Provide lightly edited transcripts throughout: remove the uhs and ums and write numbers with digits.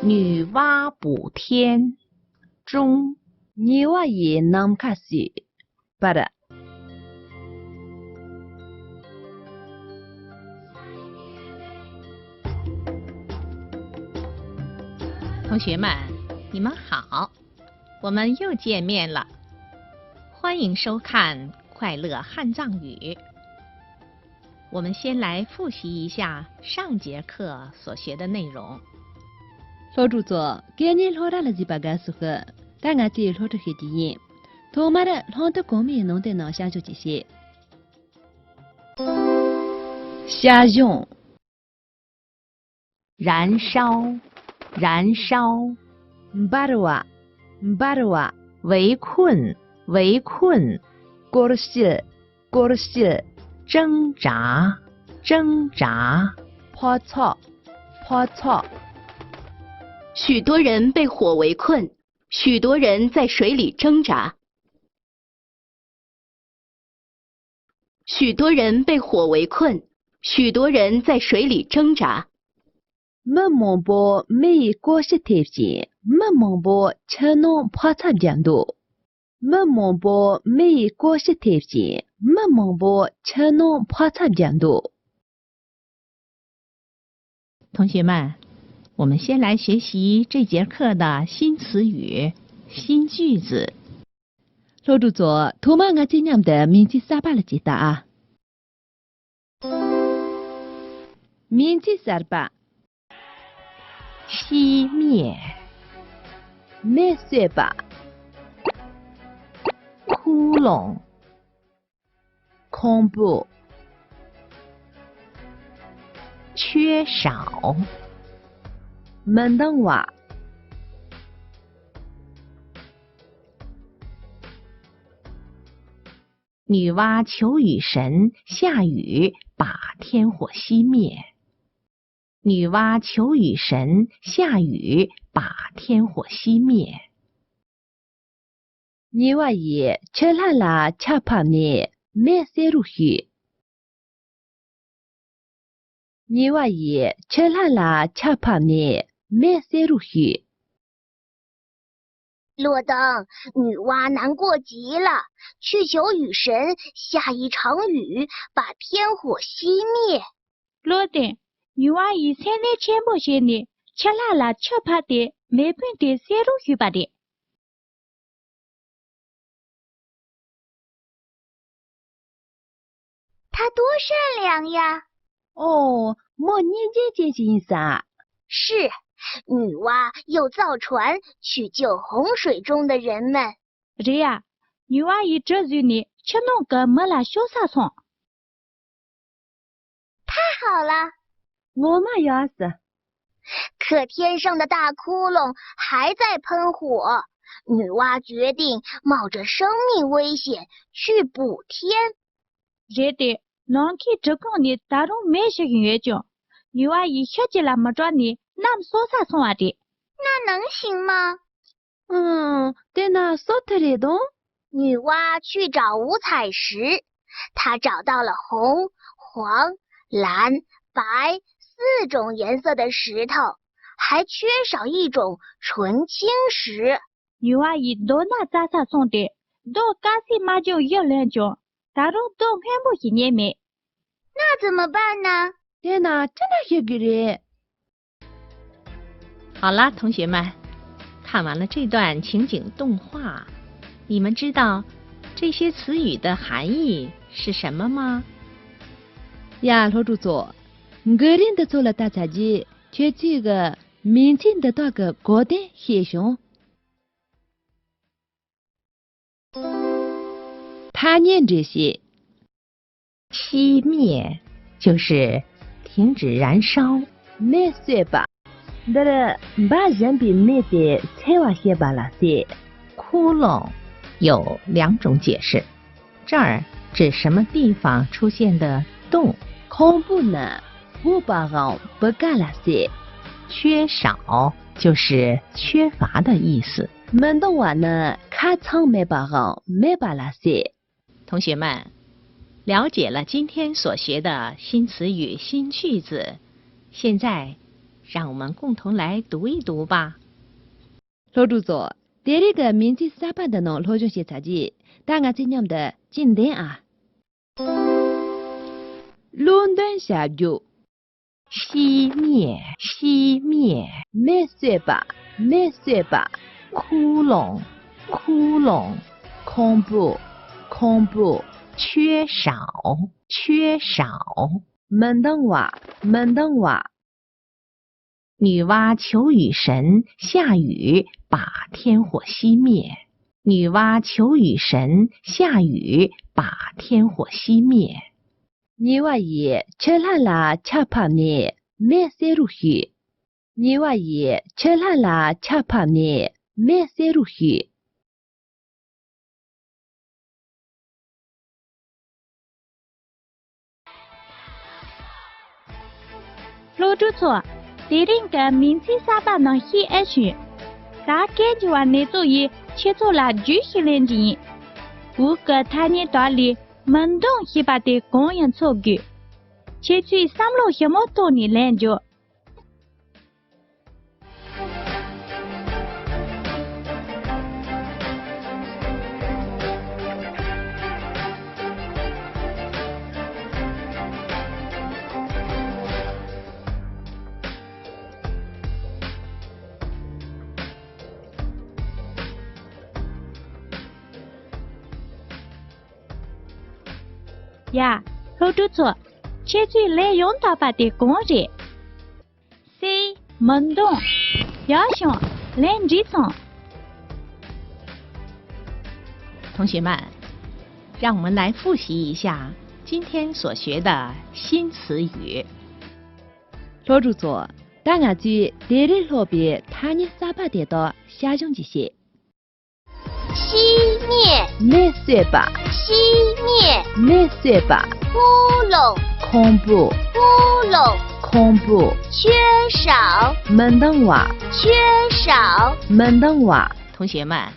女娲补天中。니와의 남카시 바라. 同学们，你们好，我们又见面了，欢迎收看快乐汉藏语。我们先来复习一下上节课所学的内容。老主座，今年老大了几把个时候，大家对老的黑的眼，他妈的老的公民弄的那下就这些。下用，燃烧，燃烧，巴鲁瓦，巴鲁瓦，围困，围困，过西，过西，挣扎，挣扎，破草，破草。许多人被火围困，许多人在水里挣扎。许多人被火围困，许多人在水里挣扎。么蒙波没过西贴近，么蒙波吃弄破草讲多，么蒙波没过西贴近，么蒙波吃弄破草讲多。同学们，我们先来学习这节课的新词语、新句子。老主座，托马我今年的名字啥巴了记得啊？名字啥巴？熄灭，没事吧？窟窿，恐怖，缺少，门当话，女娲求雨神下雨把天火熄灭。女娲求雨神下雨把天火熄灭。你话也吃啦啦吃怕呢，没事入去。你话也吃啦啦吃怕呢，没事入去。洛登，女娲难过极了，去求雨神下一场雨，把天火熄灭。洛登，女娲以3年前不些呢，吃啦啦吃怕的，没本的塞入去吧的。她多善良呀！哦，莫年姐姐心啥？是，女娲又造船去救洪水中的人们。是呀，女娲以这句呢，吃弄个没啦小啥son太好了！我嘛也是。可天上的大窟窿还在喷火，女娲决定冒着生命危险去补天。是的，能去这个呢，大众没些研究，女娲以学习了么着呢，那么说啥送啊的？那能行吗？在那说特里东，女娲去找五彩石，她找到了红、黄、蓝、白4种颜色的石头，还缺少一种纯青石。女娲以多那咋啥送的，都干脆嘛就一两种，大众都很不喜欢没。那怎么办呢？在那真的是个人。好了，同学们，看完了这段情景动画，你们知道这些词语的含义是什么吗？呀，老主座，个人的做了大杂技，却这个民间的那个高等现象。他念这些，熄灭就是停止燃烧。没事吧？那个把人比没得才瓦些巴拉些。窟窿有2种解释，这儿指什么地方出现的洞。恐怖呢，不把人不干了些。缺少就是缺乏的意思。门的话呢，看场没把人没把那些。同学们，了解了今天所学的新词语、新句子，现在让我们共同来读一读吧。老主座，第一个名字三班的呢，老中写杂记，大家今年的经典啊。伦敦下雨，熄灭，熄灭，没水吧，没水吧，窟窿，窟窿，恐怖，恐怖，缺少，缺少。门当话，门当话。女娲求雨神下雨把天火熄灭。女娲求雨神下雨把天火熄灭。你话也吃啦啦吃怕灭，没水入去。你话也吃啦啦吃怕灭，没水入去。老主错，第二个名字三班的黑暗区，大概就话你注意切做了巨型连接，五个他年大里门洞黑把的公园错句，切去三路什么多年连接。呀，老主错，切去来用大把的工人。C 门洞，要想连接上。同学们，让我们来复习一下今天所学的新词语。老主座，大家记第二路边他年三八点到下中这些。熄灭，没水吧，熄灭，没水吧，窟窿，恐怖，窟窿，恐怖，缺少，门当话，缺少。门当话。同学们，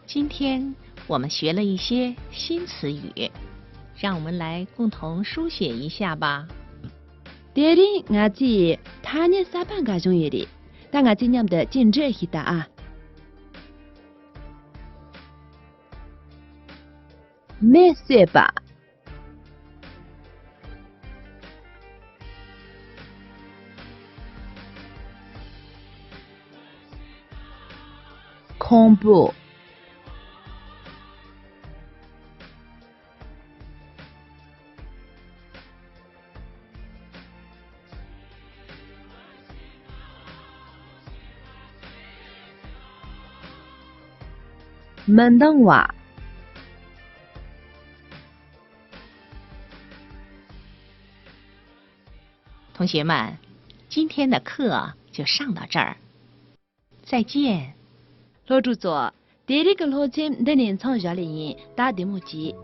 今天我们学了一些新词语，让我们来共同书写一下吧。第二，我记他年三班个中的，大家今年的禁止一答啊。没水吧，恐怖，门当话。同学们，今天的课就上到这儿，再见。老主座，第二个路径的连唱下来，打题目题。